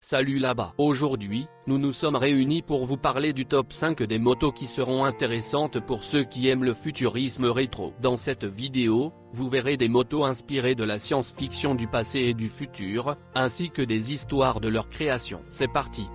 Salut là-bas. Aujourd'hui, nous nous sommes réunis pour vous parler du top 5 des motos qui seront intéressantes pour ceux qui aiment le futurisme rétro. Dans cette vidéo, vous verrez des motos inspirées de la science-fiction du passé et du futur, ainsi que des histoires de leur création. C'est parti.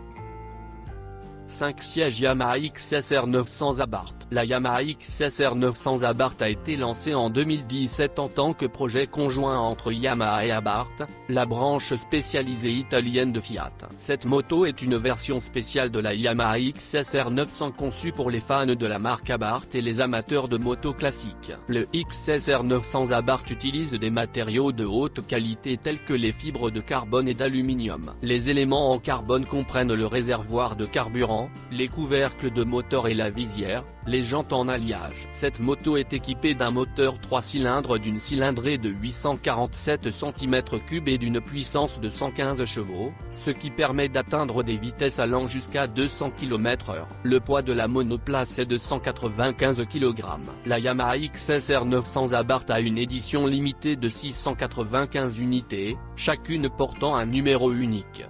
5 sièges Yamaha XSR 900 Abarth. La Yamaha XSR 900 Abarth a été lancée en 2017 en tant que projet conjoint entre Yamaha et Abarth, la branche spécialisée italienne de Fiat. Cette moto est une version spéciale de la Yamaha XSR 900 conçue pour les fans de la marque Abarth et les amateurs de motos classiques. Le XSR 900 Abarth utilise des matériaux de haute qualité tels que les fibres de carbone et d'aluminium. Les éléments en carbone comprennent le réservoir de carburant, les couvercles de moteur et la visière, les jantes en alliage. Cette moto est équipée d'un moteur 3 cylindres d'une cylindrée de 847 cm3 et d'une puissance de 115 chevaux, ce qui permet d'atteindre des vitesses allant jusqu'à 200 km/h. Le poids de la monoplace est de 195 kg. La Yamaha XSR 900 Abarth a une édition limitée de 695 unités, chacune portant un numéro unique.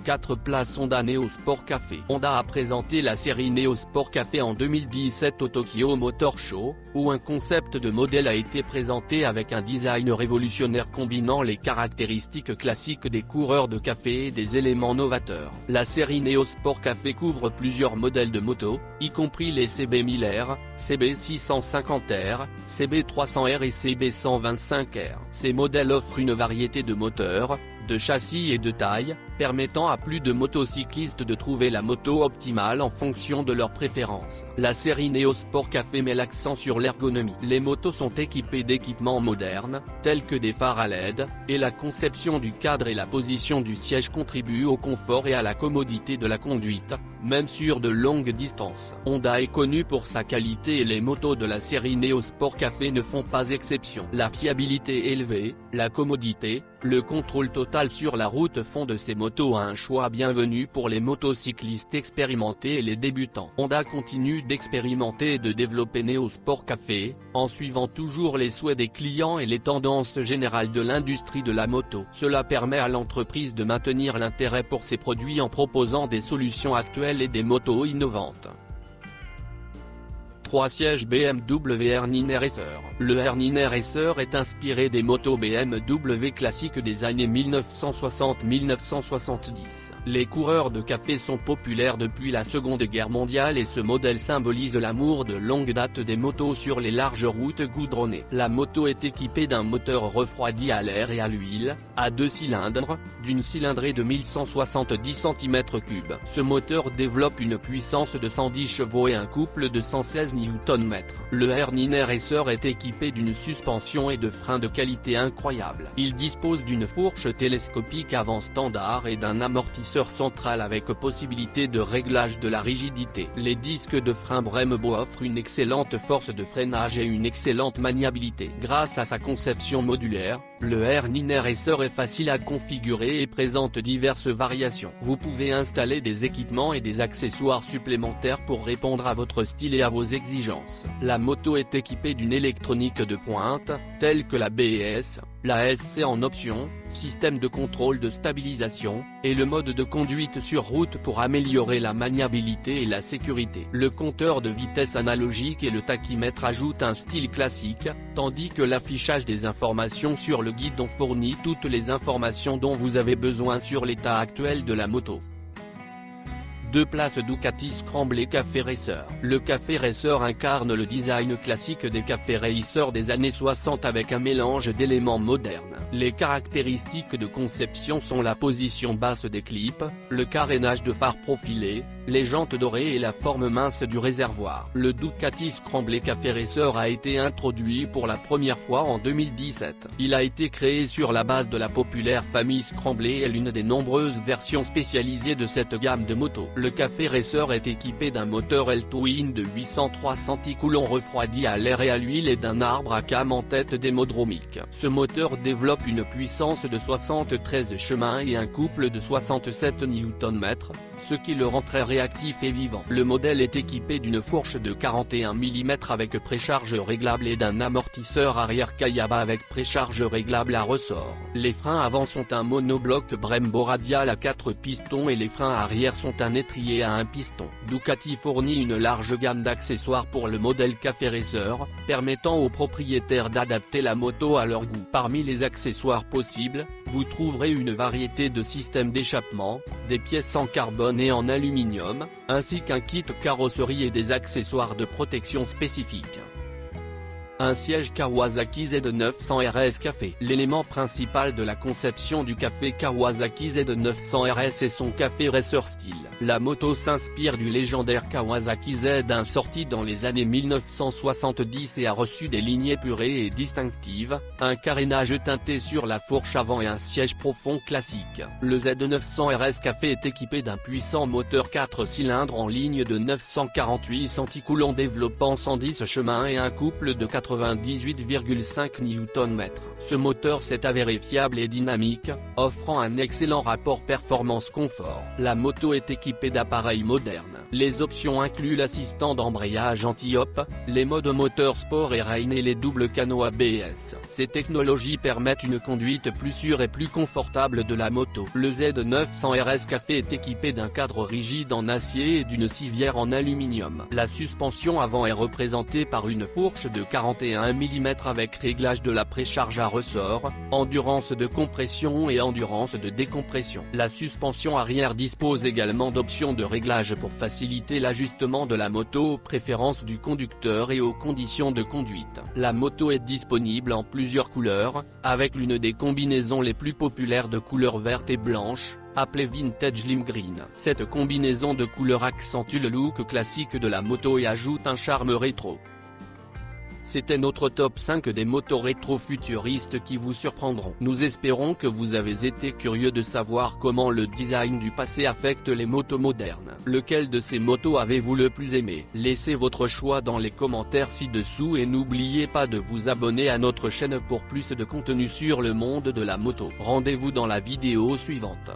4 places Honda Neo Sport Café. Honda a présenté la série Neo Sport Café en 2017 au Tokyo Motor Show, où un concept de modèle a été présenté avec un design révolutionnaire combinant les caractéristiques classiques des coureurs de café et des éléments novateurs. La série Neo Sport Café couvre plusieurs modèles de motos, y compris les CB 1000R, CB 650R, CB 300R et CB 125R. Ces modèles offrent une variété de moteurs, de châssis et de taille, permettant à plus de motocyclistes de trouver la moto optimale en fonction de leurs préférences. La série Neo Sport Café met l'accent sur l'ergonomie. Les motos sont équipées d'équipements modernes, tels que des phares à LED, et la conception du cadre et la position du siège contribuent au confort et à la commodité de la conduite, même sur de longues distances. Honda est connu pour sa qualité et les motos de la série Neo Sport Café ne font pas exception. La fiabilité élevée, la commodité, le contrôle total sur la route font de ces motos un choix bienvenu pour les motocyclistes expérimentés et les débutants. Honda continue d'expérimenter et de développer Neo Sport Café, en suivant toujours les souhaits des clients et les tendances générales de l'industrie de la moto. Cela permet à l'entreprise de maintenir l'intérêt pour ses produits en proposant des solutions actuelles et des motos innovantes. 3 sièges BMW Hermine Racer. Le Hermine Racer est inspiré des motos BMW classiques des années 1960-1970. Les coureurs de café sont populaires depuis la Seconde Guerre mondiale et ce modèle symbolise l'amour de longue date des motos sur les larges routes goudronnées. La moto est équipée d'un moteur refroidi à l'air et à l'huile, à 2 cylindres, d'une cylindrée de 1170 cm3. Ce moteur développe une puissance de 110 chevaux et un couple de 116 Nm. Le Hermine Racer est équipé d'une suspension et de freins de qualité incroyable. Il dispose d'une fourche télescopique avant standard et d'un amortisseur central avec possibilité de réglage de la rigidité. Les disques de frein Brembo offrent une excellente force de freinage et une excellente maniabilité. Grâce à sa conception modulaire, le Hermine Racer est facile à configurer et présente diverses variations. Vous pouvez installer des équipements et des accessoires supplémentaires pour répondre à votre style et à vos exigences. La moto est équipée d'une électronique de pointe, telle que l'ABS, la SC en option, système de contrôle de stabilisation, et le mode de conduite sur route pour améliorer la maniabilité et la sécurité. Le compteur de vitesse analogique et le tachymètre ajoutent un style classique, tandis que l'affichage des informations sur le guidon fournit toutes les informations dont vous avez besoin sur l'état actuel de la moto. 2 places Ducati Scramble Café Racer. Le Café Racer incarne le design classique des cafés racers des années 60 avec un mélange d'éléments modernes. Les caractéristiques de conception sont la position basse des clips, le carénage de phare profilé, les jantes dorées et la forme mince du réservoir. Le Ducati Scramble Café Racer a été introduit pour la première fois en 2017. Il a été créé sur la base de la populaire famille Scramble et est l'une des nombreuses versions spécialisées de cette gamme de motos. Le Café Racer est équipé d'un moteur L-Twin de 803 centicoulons refroidi à l'air et à l'huile et d'un arbre à cam en tête démodromique. Ce moteur développe une puissance de 73 chemins et un couple de 67 Nm, ce qui le rend très réactif et vivant. Le modèle est équipé d'une fourche de 41 mm avec précharge réglable et d'un amortisseur arrière Kayaba avec précharge réglable à ressort. Les freins avant sont un monobloc Brembo radial à 4 pistons et les freins arrière sont un étrier à 1 piston. Ducati fournit une large gamme d'accessoires pour le modèle Café Racer, permettant aux propriétaires d'adapter la moto à leur goût. Parmi les accessoires possibles, vous trouverez une variété de systèmes d'échappement, des pièces en carbone et en aluminium, ainsi qu'un kit carrosserie et des accessoires de protection spécifiques. Un siège Kawasaki Z900 RS Café. L'élément principal de la conception du café Kawasaki Z900 RS est son café racer style. La moto s'inspire du légendaire Kawasaki Z1 sorti dans les années 1970 et a reçu des lignes épurées et distinctives, un carénage teinté sur la fourche avant et un siège profond classique. Le Z900 RS Café est équipé d'un puissant moteur 4 cylindres en ligne de 948 centicoulomb développant 110 chemins et un couple de 98,5 Nm. Ce moteur s'est avéré fiable et dynamique, offrant un excellent rapport performance-confort. La moto est équipée d'appareils modernes. Les options incluent l'assistant d'embrayage anti-hop, les modes moteur sport et rain et les doubles canaux ABS. Ces technologies permettent une conduite plus sûre et plus confortable de la moto. Le Z900 RS Café est équipé d'un cadre rigide en acier et d'une civière en aluminium. La suspension avant est représentée par une fourche de 41 mm avec réglage de la précharge à ressort, endurance de compression et endurance de décompression. La suspension arrière dispose également d'options de réglage pour faciliter l'ajustement de la moto aux préférences du conducteur et aux conditions de conduite. La moto est disponible en plusieurs couleurs, avec l'une des combinaisons les plus populaires de couleur verte et blanche, appelée Vintage Lime Green. Cette combinaison de couleurs accentue le look classique de la moto et ajoute un charme rétro. C'était notre top 5 des motos rétro-futuristes qui vous surprendront. Nous espérons que vous avez été curieux de savoir comment le design du passé affecte les motos modernes. Lequel de ces motos avez-vous le plus aimé? Laissez votre choix dans les commentaires ci-dessous et n'oubliez pas de vous abonner à notre chaîne pour plus de contenu sur le monde de la moto. Rendez-vous dans la vidéo suivante.